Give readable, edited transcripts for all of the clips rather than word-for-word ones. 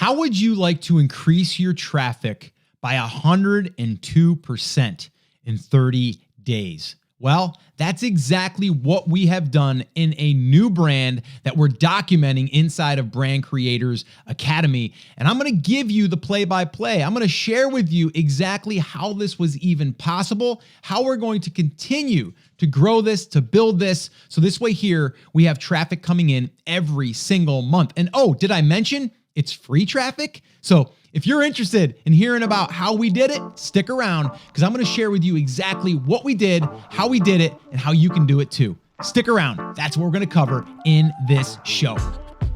How would you like to increase your traffic by 102% in 30 days? Well, that's exactly what we have done in a new brand that we're documenting inside of Brand Creators Academy. And I'm going to give you the play-by-play. I'm going to share with you exactly how this was even possible, how we're going to continue to grow this, to build this. So this way here, we have traffic coming in every single month. And oh, did I mention it's free traffic? So if you're interested in hearing about how we did it, stick around because I'm going to share with you exactly what we did, how we did it, and how you can do it too. Stick around. That's what we're going to cover in this show.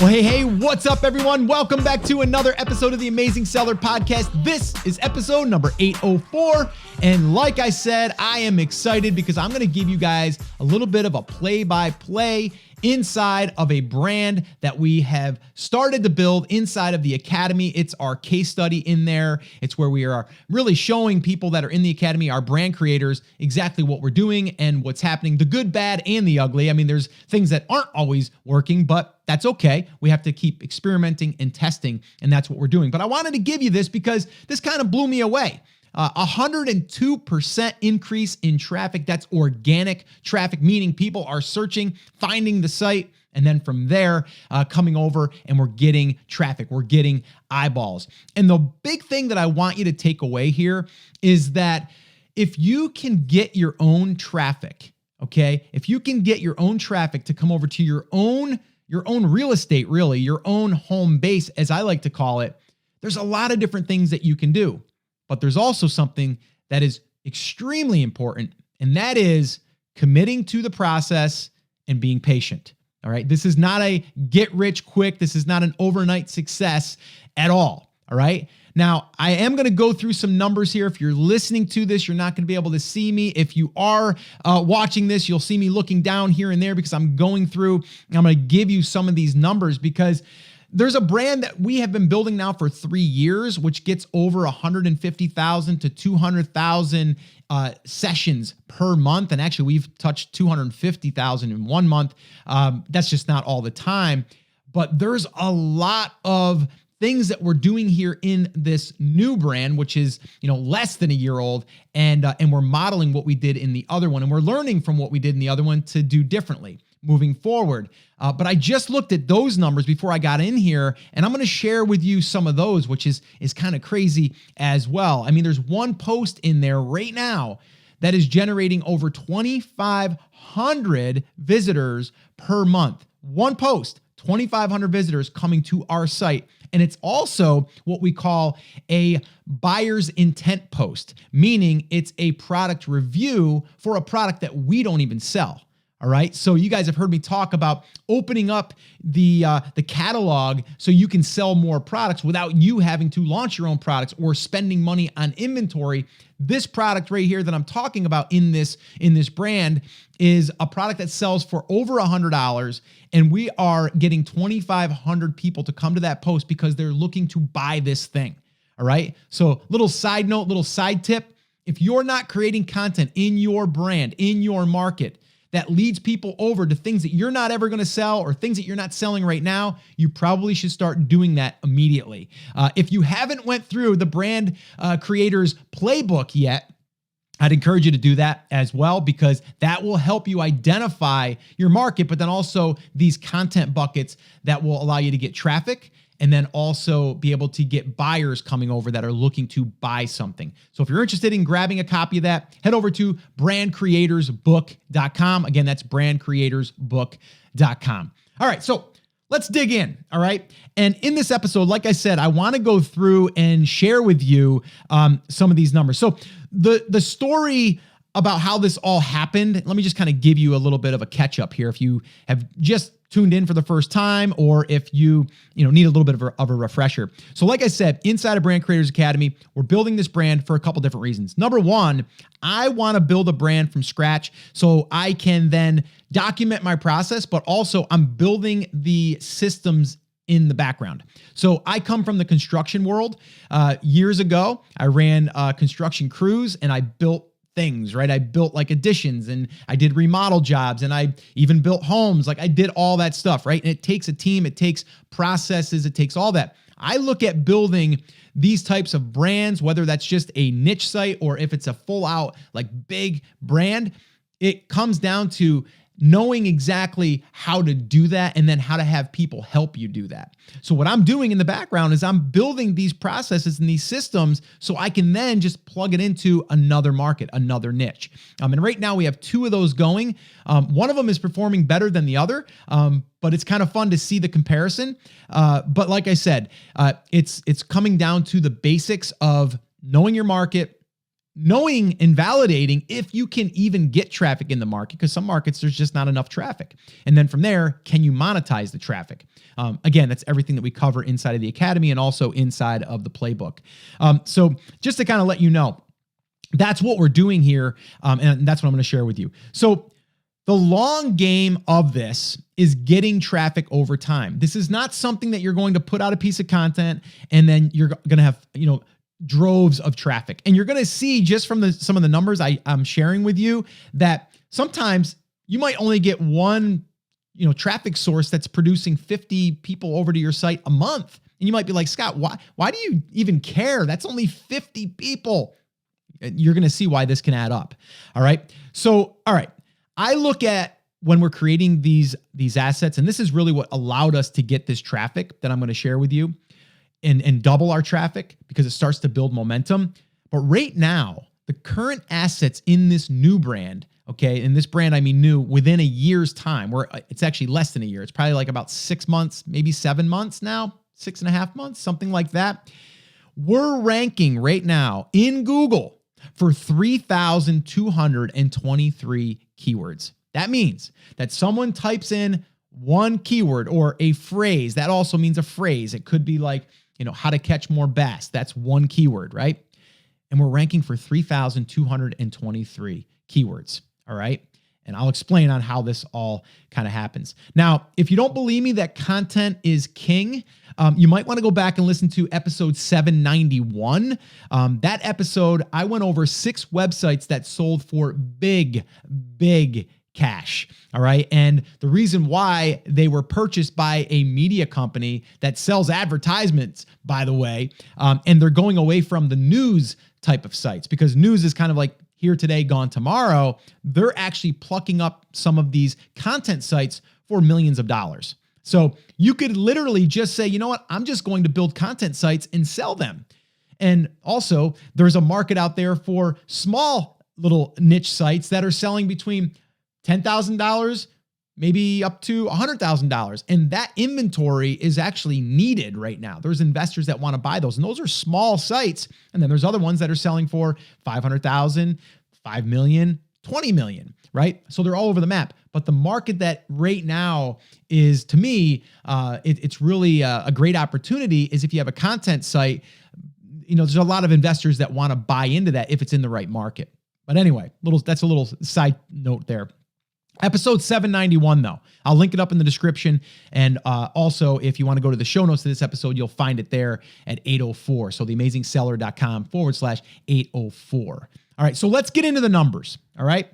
Well, hey, what's up, everyone? Welcome back to another episode of the Amazing Seller Podcast. This is episode number 804. And like I said, I am excited because I'm going to give you guys a little bit of a play-by-play inside of a brand that we have started to build inside of the Academy. It's our case study in there. It's where we are really showing people that are in the Academy, our brand creators, exactly what we're doing and what's happening, the good, bad, and the ugly. I mean, there's things that aren't always working, but that's okay. We have to keep experimenting and testing, and that's what we're doing. But I wanted to give you this because this kind of blew me away. 102% increase in traffic. That's organic traffic, meaning people are searching, finding the site, and then from there, coming over and we're getting traffic. We're getting eyeballs. And the big thing that I want you to take away here is that if you can get your own traffic, okay, if you can get your own traffic to come over to your own real estate, really, your own home base, as I like to call it, there's a lot of different things that you can do. But there's also something that is extremely important, and that is committing to the process and being patient. All right. This is not a get rich quick. This is not an overnight success at all. All right. Now, I am going to go through some numbers here. If you're listening to this, you're not going to be able to see me. If you are watching this, you'll see me looking down here and there because I'm going through and I'm going to give you some of these numbers because there's a brand that we have been building now for 3 years, which gets over 150,000 to 200,000 sessions per month. And actually, we've touched 250,000 in 1 month. That's just not all the time. But there's a lot of things that we're doing here in this new brand, which is, less than a year old, and we're modeling what we did in the other one, and we're learning from what we did in the other one to do differently moving forward. But I just looked at those numbers before I got in here, and I'm going to share with you some of those, which is kind of crazy as well. I mean, there's one post in there right now that is generating over 2,500 visitors per month. One post, 2,500 visitors coming to our site. And it's also what we call a buyer's intent post, meaning it's a product review for a product that we don't even sell. All right. So you guys have heard me talk about opening up the catalog so you can sell more products without you having to launch your own products or spending money on inventory. This product right here that I'm talking about in this brand is a product that sells for over $100, and we are getting 2,500 people to come to that post because they're looking to buy this thing. All right. So little side note, little side tip. If you're not creating content in your brand, in your market, that leads people over to things that you're not ever going to sell or things that you're not selling right now, you probably should start doing that immediately. If you haven't went through the Brand Creators Playbook yet, I'd encourage you to do that as well because that will help you identify your market, but then also these content buckets that will allow you to get traffic and then also be able to get buyers coming over that are looking to buy something. So if you're interested in grabbing a copy of that, head over to brandcreatorsbook.com. Again, that's brandcreatorsbook.com. All right, so let's dig in, all right? And in this episode, like I said, I want to go through and share with you some of these numbers. So the story about how this all happened, let me just kind of give you a little bit of a catch up here if you have just tuned in for the first time or if you need a little bit of a refresher. So like I said, inside of Brand Creators Academy, we're building this brand for a couple different reasons. Number one, I want to build a brand from scratch so I can then document my process, but also I'm building the systems in the background. So I come from the construction world. Years ago, I ran construction crews and I built things, right? I built like additions and I did remodel jobs and I even built homes. Like I did all that stuff, right? And it takes a team, it takes processes, it takes all that. I look at building these types of brands, whether that's just a niche site or if it's a full out like big brand. It comes down to knowing exactly how to do that and then how to have people help you do that. So what I'm doing in the background is I'm building these processes and these systems so I can then just plug it into another market, another niche. And right now we have 2 of those going. One of them is performing better than the other, but it's kind of fun to see the comparison. But like I said, it's coming down to the basics of knowing your market, knowing and validating if you can even get traffic in the market, because some markets there's just not enough traffic. And then from there, can you monetize the traffic? Again, that's everything that we cover inside of the academy and also inside of the playbook. So just to kind of let you know, that's what we're doing here. And that's what I'm going to share with you. So the long game of this is getting traffic over time. This is not something that you're going to put out a piece of content and then you're going to have, droves of traffic. And you're going to see just from some of the numbers I'm sharing with you that sometimes you might only get one, traffic source that's producing 50 people over to your site a month. And you might be like, Scott, why do you even care? That's only 50 people. You're going to see why this can add up. All right. So, all right. I look at when we're creating these assets, and this is really what allowed us to get this traffic that I'm going to share with you. And double our traffic because it starts to build momentum. But right now, the current assets in this new brand, okay, in this brand, I mean new, within a year's time, where it's actually less than a year. It's probably like about 6 months, maybe 7 months now, 6.5 months, something like that. We're ranking right now in Google for 3,223 keywords. That means that someone types in one keyword or a phrase. That also means a phrase. It could be like, how to catch more bass. That's one keyword, right? And we're ranking for 3,223 keywords, all right? And I'll explain on how this all kind of happens. Now, if you don't believe me that content is king, you might want to go back and listen to episode 791. That episode, I went over 6 websites that sold for big cash. All right. And the reason why they were purchased by a media company that sells advertisements, by the way, and they're going away from the news type of sites because news is kind of like here today, gone tomorrow. They're actually plucking up some of these content sites for millions of dollars. So you could literally just say, you know what, I'm just going to build content sites and sell them. And also there's a market out there for small little niche sites that are selling between $10,000, maybe up to $100,000. And that inventory is actually needed right now. There's investors that want to buy those, and those are small sites. And then there's other ones that are selling for $500,000, $5 million, $20 million, right? So they're all over the map. But the market that right now is, to me, it's really a great opportunity is if you have a content site, there's a lot of investors that want to buy into that if it's in the right market. But anyway, that's a little side note there. Episode 791, though, I'll link it up in the description. And also, if you want to go to the show notes of this episode, you'll find it there at 804. So theamazingseller.com/804. All right. So let's get into the numbers. All right.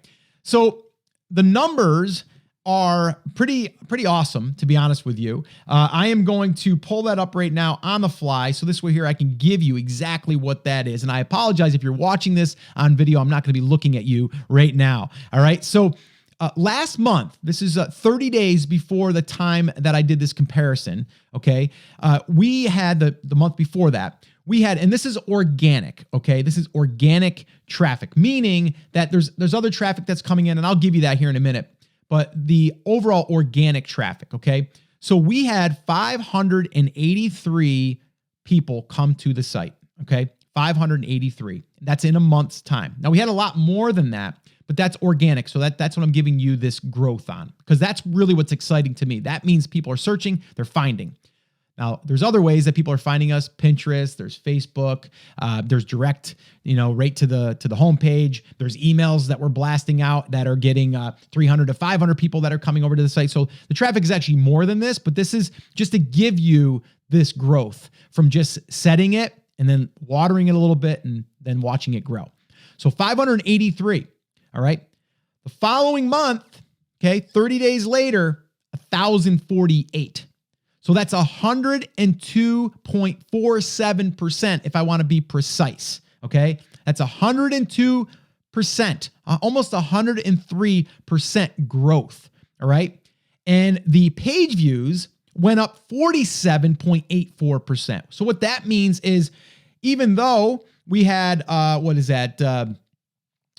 So the numbers are pretty awesome, to be honest with you. I am going to pull that up right now on the fly. So this way here, I can give you exactly what that is. And I apologize if you're watching this on video. I'm not going to be looking at you right now. All right. So last month, this is 30 days before the time that I did this comparison, okay? We had the month before that, and this is organic, okay? This is organic traffic, meaning that there's other traffic that's coming in, and I'll give you that here in a minute, but the overall organic traffic, okay? So we had 583 people come to the site, okay? 583. That's in a month's time. Now, we had a lot more than that, but that's organic. So that's what I'm giving you this growth on, because that's really what's exciting to me. That means people are searching, they're finding. Now, there's other ways that people are finding us: Pinterest, there's Facebook, there's direct, right to the homepage. There's emails that we're blasting out that are getting 300 to 500 people that are coming over to the site. So the traffic is actually more than this, but this is just to give you this growth from just setting it and then watering it a little bit and then watching it grow. So 583. All right. The following month, okay, 30 days later, 1,048. So that's 102.47% if I want to be precise. Okay. That's 102%, almost 103% growth. All right. And the page views went up 47.84%. So what that means is even though we had, what is that?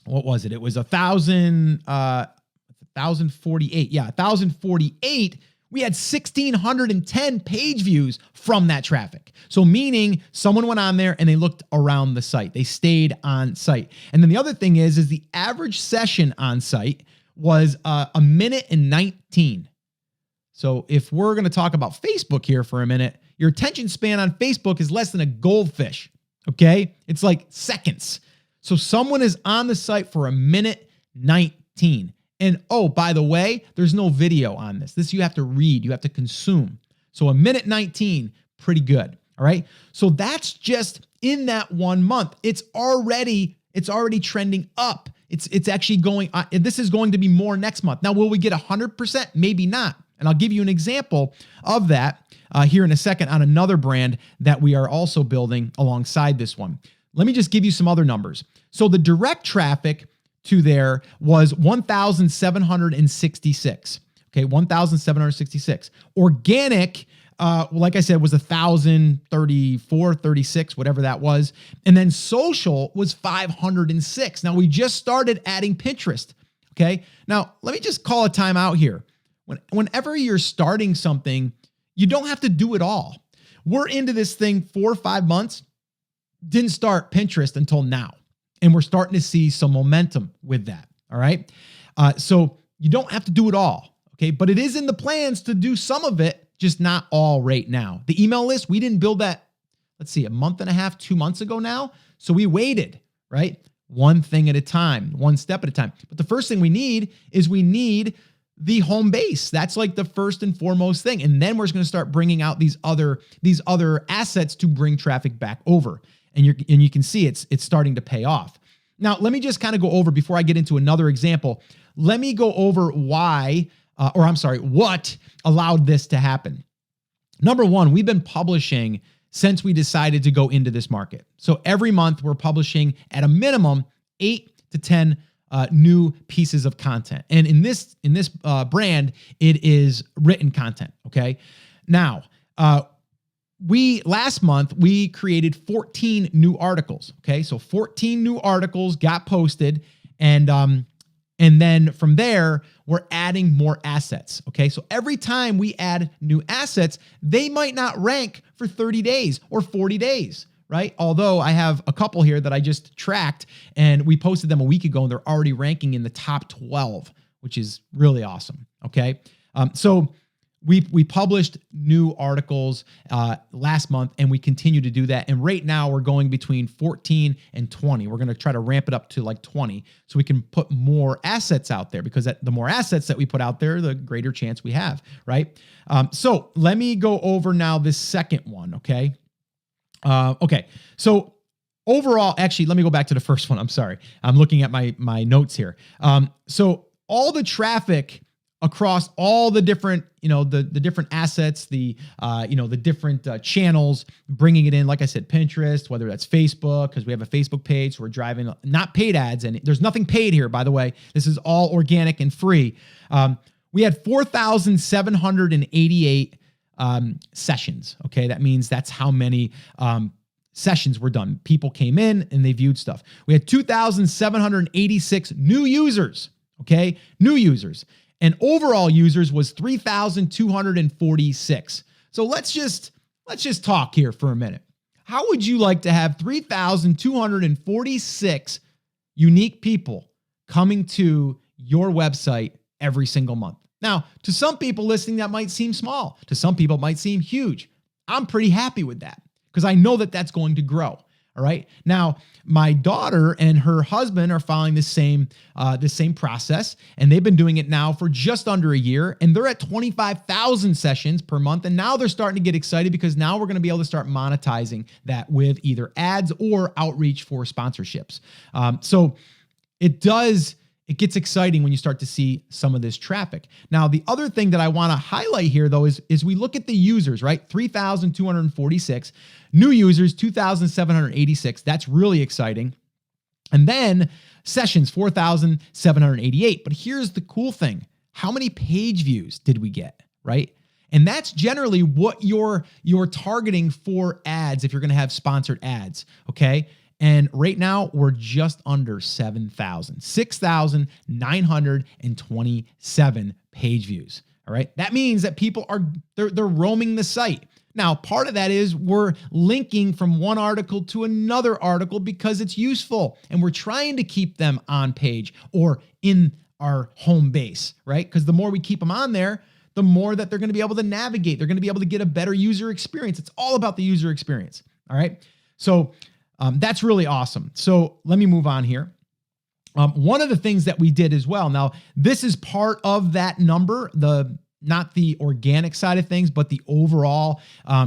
What was it? It was 1,048. Yeah, 1,048. We had 1,610 page views from that traffic. So meaning someone went on there and they looked around the site. They stayed on site. And then the other thing is the average session on site was a minute and 19. So if we're going to talk about Facebook here for a minute, your attention span on Facebook is less than a goldfish. Okay. It's like seconds. So someone is on the site for a minute 19. And oh, by the way, there's no video on this. This you have to read, you have to consume. So a minute 19, pretty good. All right. So that's just in that 1 month. It's already trending up. It's actually going, this is going to be more next month. Now, will we get 100%? Maybe not. And I'll give you an example of that here in a second on another brand that we are also building alongside this one. Let me just give you some other numbers. So the direct traffic to there was 1,766. Okay, 1,766. Organic, like I said, was 1,034, 36, whatever that was. And then social was 506. Now we just started adding Pinterest. Okay, now let me just call a time out here. Whenever you're starting something, you don't have to do it all. We're into this thing 4 or 5 months. Didn't start Pinterest until now. And we're starting to see some momentum with that. All right. So you don't have to do it all. Okay. But it is in the plans to do some of it, just not all right now. The email list, we didn't build that, let's see, a month and a half, 2 months ago now. So we waited, right? One thing at a time, one step at a time. But the first thing we need is the home base. That's like the first and foremost thing. And then we're just going to start bringing out these other assets to bring traffic back over. And you can see it's starting to pay off. Now, let me just kind of go over before I get into another example. Let me go over what allowed this to happen. Number one, we've been publishing since we decided to go into this market. So every month we're publishing at a minimum 8 to 10 new pieces of content. And in this brand, it is written content. Okay. Now, last month we created 14 new articles. Okay. So 14 new articles got posted, and then from there, we're adding more assets. Okay. So every time we add new assets, they might not rank for 30 days or 40 days. Right? Although I have a couple here that I just tracked and we posted them a week ago and they're already ranking in the top 12, which is really awesome. Okay. So we published new articles last month and we continue to do that. And right now we're going between 14 and 20. We're going to try to ramp it up to like 20 so we can put more assets out there, because the more assets that we put out there, the greater chance we have. Right? So let me go over now this second one. Okay. Okay. So overall, actually, let me go back to the first one. I'm sorry. I'm looking at my notes here. So all the traffic across all the different, the different assets, the different channels, bringing it in, like I said, Pinterest, whether that's Facebook, because we have a Facebook page, so we're driving not paid ads, and there's nothing paid here, by the way. This is all organic and free. We had 4,788 sessions. Okay. That means that's how many sessions were done. People came in and they viewed stuff. We had 2,786 new users. Okay. New users, and overall users was 3,246. So let's just talk here for a minute. How would you like to have 3,246 unique people coming to your website every single month? Now, to some people listening, that might seem small. To some people, it might seem huge. I'm pretty happy with that because I know that that's going to grow. All right. Now, my daughter and her husband are following the same process, and they've been doing it now for just under a year, and they're at 25,000 sessions per month. And now they're starting to get excited because now we're going to be able to start monetizing that with either ads or outreach for sponsorships. So it does it gets exciting when you start to see some of this traffic. Now, the other thing that I want to highlight here, though, is we look at the users, right? 3,246 new users, 2,786. That's really exciting. And then sessions, 4,788. But here's the cool thing. How many page views did we get, right? And that's generally what you're targeting for ads if you're going to have sponsored ads, okay? And right now we're just under 7,000, 6,927 page views. All right. That means that people they're roaming the site. Now, part of that is we're linking from one article to another article because it's useful and we're trying to keep them on page or in our home base, right? Because the more we keep them on there, the more that they're going to be able to navigate. They're going to be able to get a better user experience. It's all about the user experience. All right. So that's really awesome. So let me move on here. One of the things that we did as well. Now, this is part of that number, not the organic side of things, but the overall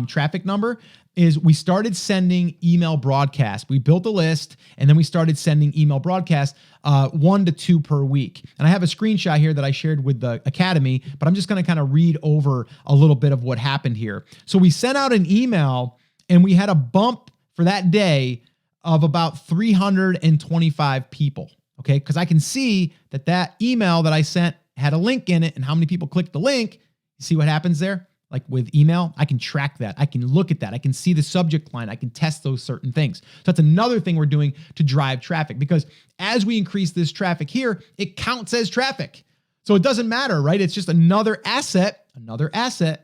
traffic number is we started sending email broadcasts. We built a list and then we started sending email broadcasts 1 to 2 per week. And I have a screenshot here that I shared with the Academy, but I'm just going to kind of read over a little bit of what happened here. So we sent out an email and we had a bump for that day of about 325 people, okay? Because I can see that email that I sent had a link in it and how many people clicked the link. You see what happens there? Like with email, I can track that. I can look at that. I can see the subject line. I can test those certain things. So that's another thing we're doing to drive traffic because as we increase this traffic here, it counts as traffic. So it doesn't matter, right? It's just another asset. You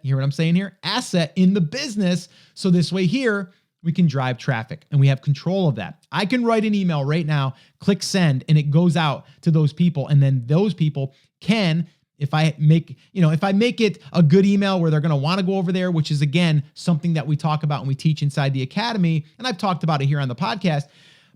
hear what I'm saying here? Asset in the business. So this way here, we can drive traffic and we have control of that. I can write an email right now, click send, and it goes out to those people. And then those people can, if I make it a good email where they're going to want to go over there, which is again, something that we talk about and we teach inside the Academy. And I've talked about it here on the podcast,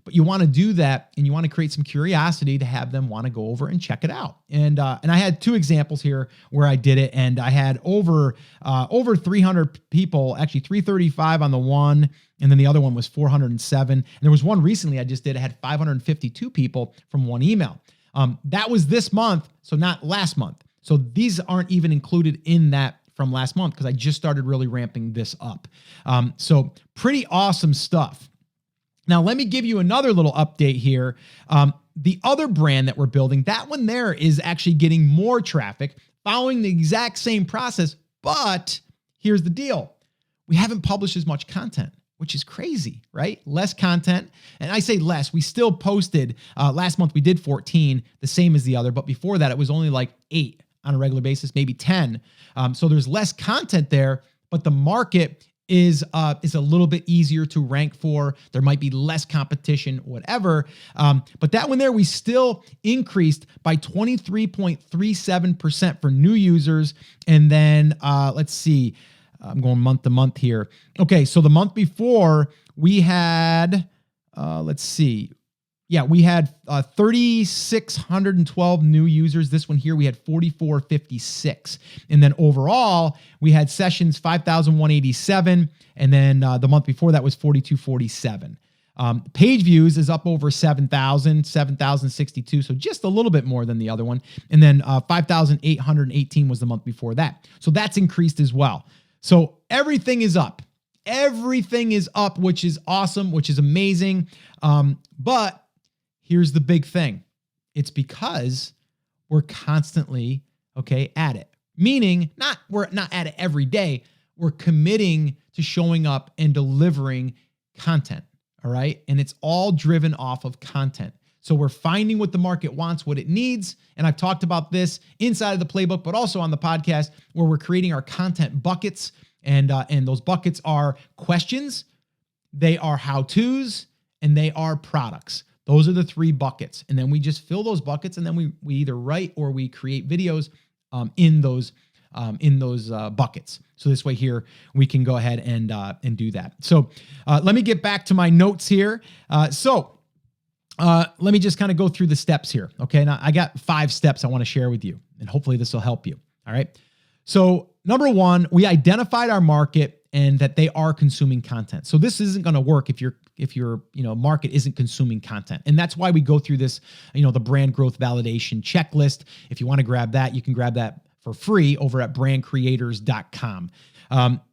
but you want to do that and you want to create some curiosity to have them want to go over and check it out. And I had 2 examples here where I did it and I had over 300 people, actually 335 on the one. And then the other one was 407. And there was one recently I just did. I had 552 people from one email. That was this month, so not last month. So these aren't even included in that from last month because I just started really ramping this up. So pretty awesome stuff. Now, let me give you another little update here. The other brand that we're building, that one there is actually getting more traffic, following the exact same process. But here's the deal. We haven't published as much content, which is crazy, right? Less content. And I say less, we still posted, last month we did 14, the same as the other, but before that it was only like 8 on a regular basis, maybe 10. So there's less content there, but the market is a little bit easier to rank for. There might be less competition, whatever. But that one there, we still increased by 23.37% for new users. And then let's see, I'm going month to month here. Okay, so the month before we had, let's see. Yeah, we had 3,612 new users. This one here, we had 4,456. And then overall, we had sessions 5,187. And then the month before that was 4,247. Page views is up over 7,000, 7,062. So just a little bit more than the other one. And then 5,818 was the month before that. So that's increased as well. So everything is up. Everything is up, which is awesome, which is amazing. But here's the big thing. It's because we're constantly, at it. Meaning we're not at it every day. We're committing to showing up and delivering content. All right. And it's all driven off of content. So we're finding what the market wants, what it needs. And I've talked about this inside of the playbook, but also on the podcast where we're creating our content buckets. And those buckets are questions, they are how-tos, and they are products. Those are the 3 buckets. And then we just fill those buckets and then we either write or we create videos in those buckets. So this way here, we can go ahead and do that. So let me get back to my notes here. Let me just kind of go through the steps here. Okay. Now I got 5 steps I want to share with you and hopefully this will help you. All right. So number 1, we identified our market and that they are consuming content. So this isn't going to work if your market isn't consuming content. And that's why we go through this, the brand growth validation checklist. If you want to grab that, you can grab that for free over at brandcreators.com.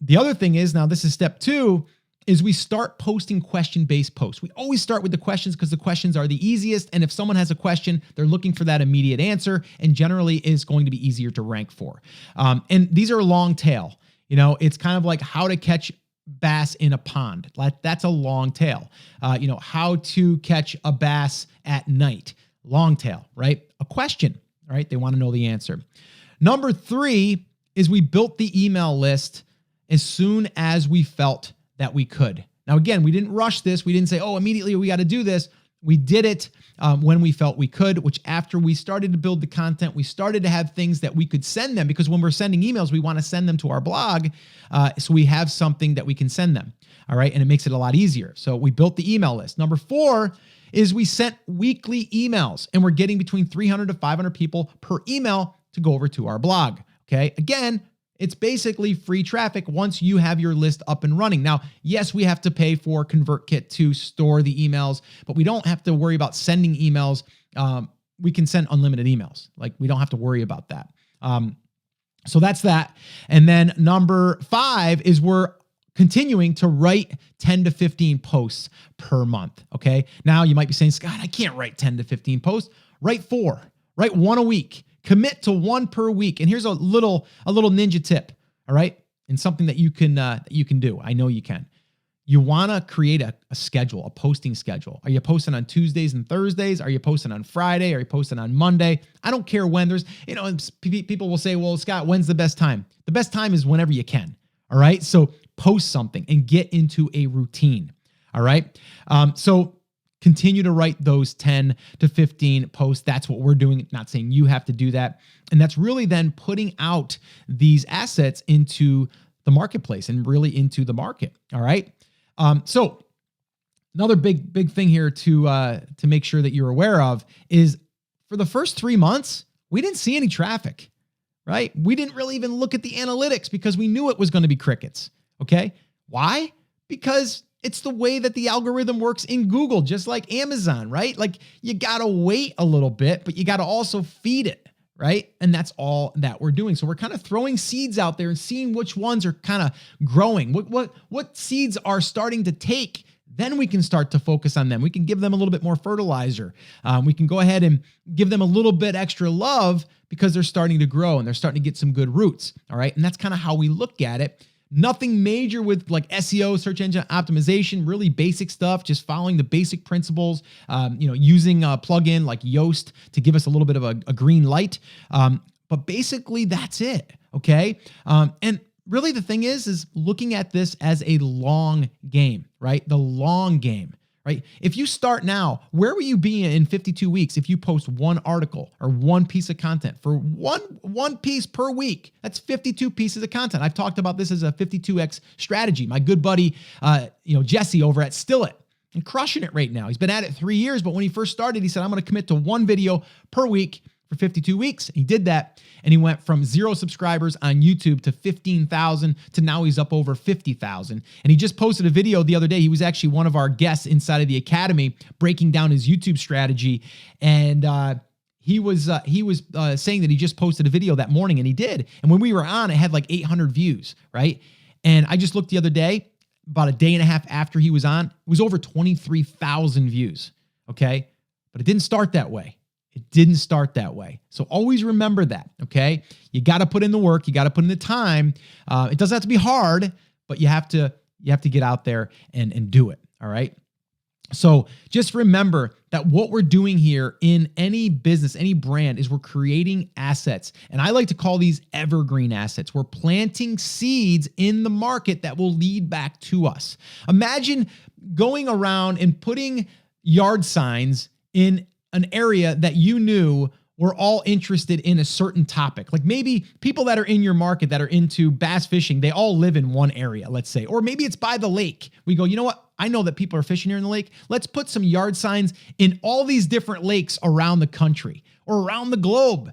The other thing is, now this is step 2, is we start posting question-based posts. We always start with the questions because the questions are the easiest. And if someone has a question, they're looking for that immediate answer, and generally is going to be easier to rank for. And these are long tail. It's kind of like how to catch bass in a pond. That's a long tail. How to catch a bass at night. Long tail, right? A question, right? They want to know the answer. Number 3 is we built the email list as soon as we felt that we could. Now, again, we didn't rush this. We didn't say, immediately we got to do this. We did it when we felt we could, which after we started to build the content, we started to have things that we could send them, because when we're sending emails, we want to send them to our blog. So we have something that we can send them. All right. And it makes it a lot easier. So we built the email list. Number 4 is we sent weekly emails, and we're getting between 300 to 500 people per email to go over to our blog. Okay. Again, it's basically free traffic once you have your list up and running. Now, yes, we have to pay for ConvertKit to store the emails, but we don't have to worry about sending emails. We can send unlimited emails. We don't have to worry about that. So that's that. And then number 5 is we're continuing to write 10 to 15 posts per month. Okay. Now you might be saying, Scott, I can't write 10 to 15 posts. Write 4, write 1 a week. Commit to 1 per week. And here's a little ninja tip, all right? And something that you can do. I know you can. You want to create a schedule, a posting schedule. Are you posting on Tuesdays and Thursdays? Are you posting on Friday? Are you posting on Monday? I don't care when. There's, people will say, well, Scott, when's the best time? The best time is whenever you can, all right? So post something and get into a routine, all right? So continue to write those 10 to 15 posts. That's what we're doing. Not saying you have to do that. And that's really then putting out these assets into the marketplace and really into the market. All right. So another big thing here to make sure that you're aware of is, for the first 3 months, we didn't see any traffic, right? We didn't really even look at the analytics because we knew it was going to be crickets. Okay. Why? Because it's the way that the algorithm works in Google, just like Amazon, right? You got to wait a little bit, but you got to also feed it, right? And that's all that we're doing. So we're kind of throwing seeds out there and seeing which ones are kind of growing. What seeds are starting to take, then we can start to focus on them. We can give them a little bit more fertilizer. We can go ahead and give them a little bit extra love because they're starting to grow and they're starting to get some good roots, all right? And that's kind of how we look at it. Nothing major with SEO, search engine optimization, really basic stuff, just following the basic principles, using a plugin like Yoast to give us a little bit of a green light. But basically that's it. Okay. And really the thing is looking at this as a long game, right? The long game. Right? If you start now, where will you be in 52 weeks if you post 1 article or 1 piece of content for one piece per week? That's 52 pieces of content. I've talked about this as a 52x strategy. My good buddy, Jesse over at Still It, and crushing it right now. He's been at it 3 years, but when he first started, he said, I'm going to commit to 1 video per week for 52 weeks. He did that, and he went from 0 subscribers on YouTube to 15,000 to now he's up over 50,000. And he just posted a video the other day. He was actually one of our guests inside of the Academy breaking down his YouTube strategy. And he was saying that he just posted a video that morning, and he did. And when we were on, it had 800 views, right? And I just looked the other day, about a day and a half after he was on, it was over 23,000 views, okay? But it didn't start that way. It didn't start that way. So always remember that, okay? You got to put in the work. You got to put in the time. It doesn't have to be hard, but you have to get out there and do it, all right? So just remember that what we're doing here in any business, any brand, is we're creating assets. And I like to call these evergreen assets. We're planting seeds in the market that will lead back to us. Imagine going around and putting yard signs in an area that you knew were all interested in a certain topic. Maybe people that are in your market that are into bass fishing, they all live in one area, let's say. Or maybe it's by the lake. We go, you know what? I know that people are fishing here in the lake. Let's put some yard signs in all these different lakes around the country or around the globe.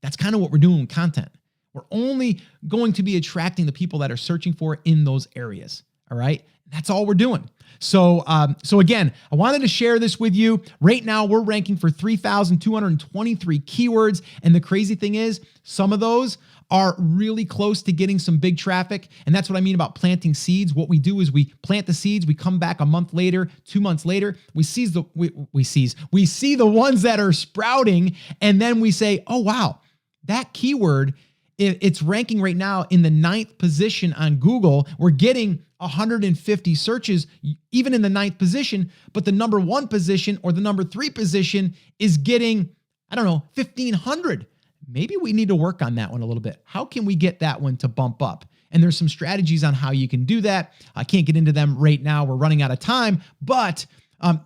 That's kind of what we're doing with content. We're only going to be attracting the people that are searching for it in those areas. All right. That's all we're doing. So again, I wanted to share this with you. Right now, we're ranking for 3,223 keywords. And the crazy thing is, some of those are really close to getting some big traffic. And that's what I mean about planting seeds. What we do is we plant the seeds, we come back a month later, 2 months later, we see the ones that are sprouting, and then we say, oh, wow, that keyword, it's ranking right now in the 9th position on Google. We're getting 150 searches, even in the 9th position, but the number 1 position or the number 3 position is getting, 1,500. Maybe we need to work on that one a little bit. How can we get that one to bump up? And there's some strategies on how you can do that. I can't get into them right now. We're running out of time, but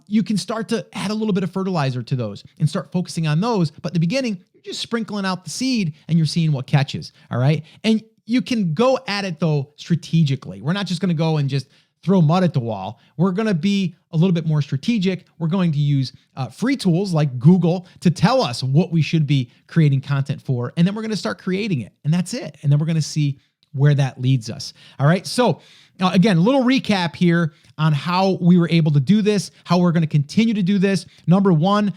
you can start to add a little bit of fertilizer to those and start focusing on those. But in the beginning, you're just sprinkling out the seed and you're seeing what catches. All right. And you can go at it though strategically. We're not just going to go and just throw mud at the wall. We're going to be a little bit more strategic. We're going to use free tools like Google to tell us what we should be creating content for. And then we're going to start creating it. And that's it. And then we're going to see where that leads us. All right. So again, a little recap here on how we were able to do this, how we're going to continue to do this. Number 1,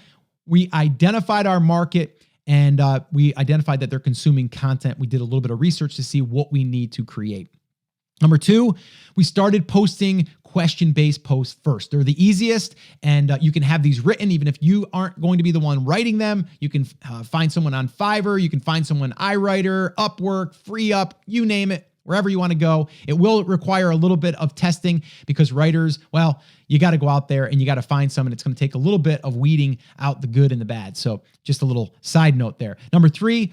we identified our market and we identified that they're consuming content. We did a little bit of research to see what we need to create. Number 2, we started posting question-based posts first. They're the easiest, and you can have these written even if you aren't going to be the one writing them. You can find someone on Fiverr. You can find someone iWriter, Upwork, FreeUp, you name it, wherever you want to go. It will require a little bit of testing because writers, well, you got to go out there and you got to find someone. It's going to take a little bit of weeding out the good and the bad. So just a little side note there. Number 3,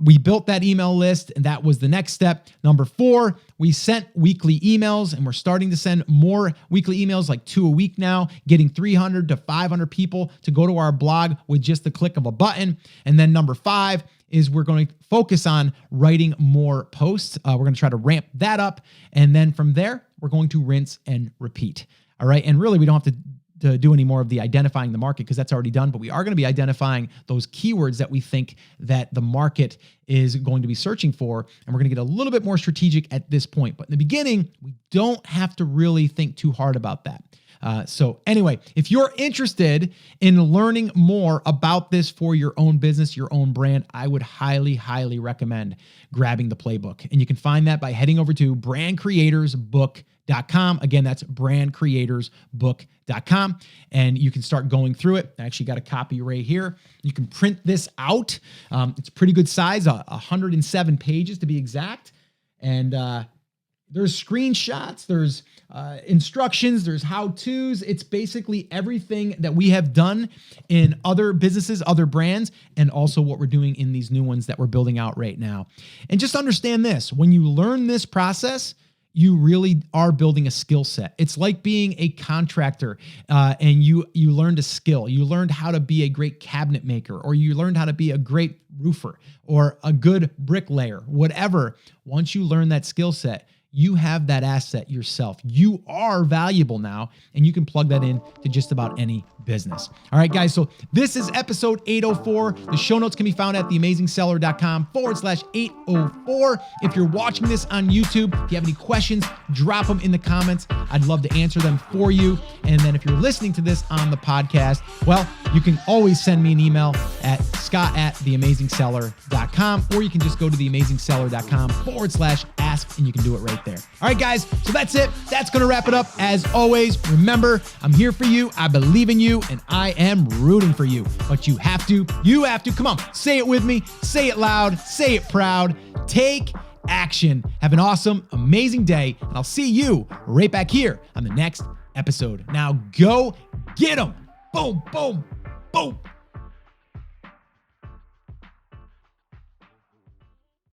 we built that email list, and that was the next step. Number 4, we sent weekly emails, and we're starting to send more weekly emails, like 2 a week now, getting 300 to 500 people to go to our blog with just the click of a button. And then number 5 is we're going to focus on writing more posts. We're going to try to ramp that up. And then from there, we're going to rinse and repeat. All right. And really, we don't have to do any more of the identifying the market because that's already done, but we are going to be identifying those keywords that we think that the market is going to be searching for. And we're going to get a little bit more strategic at this point. But in the beginning, we don't have to really think too hard about that. So anyway, if you're interested in learning more about this for your own business, your own brand, I would highly, highly recommend grabbing the playbook. And you can find that by heading over to brandcreatorsbook.com. Again, that's brandcreatorsbook.com. And you can start going through it. I actually got a copy right here. You can print this out. It's a pretty good size, 107 pages to be exact. And there's screenshots, there's instructions, there's how-tos. It's basically everything that we have done in other businesses, other brands, and also what we're doing in these new ones that we're building out right now. And just understand this, when you learn this process, you really are building a skill set. It's like being a contractor and you learned a skill. You learned how to be a great cabinet maker, or you learned how to be a great roofer or a good bricklayer, whatever. Once you learn that skill set, you have that asset yourself. You are valuable now, and you can plug that in to just about any business. All right, guys. So this is episode 804. The show notes can be found at theamazingseller.com/804. If you're watching this on YouTube, if you have any questions, drop them in the comments. I'd love to answer them for you. And then if you're listening to this on the podcast, well, you can always send me an email at scott@theamazingseller.com, or you can just go to theamazingseller.com/ask, and you can do it right there. All right, guys. So that's it. That's going to wrap it up. As always, remember, I'm here for you. I believe in you, and I am rooting for you. But you have to, come on, say it with me, say it loud, say it proud, take action. Have an awesome, amazing day, and I'll see you right back here on the next episode. Now go get them. Boom, boom, boom.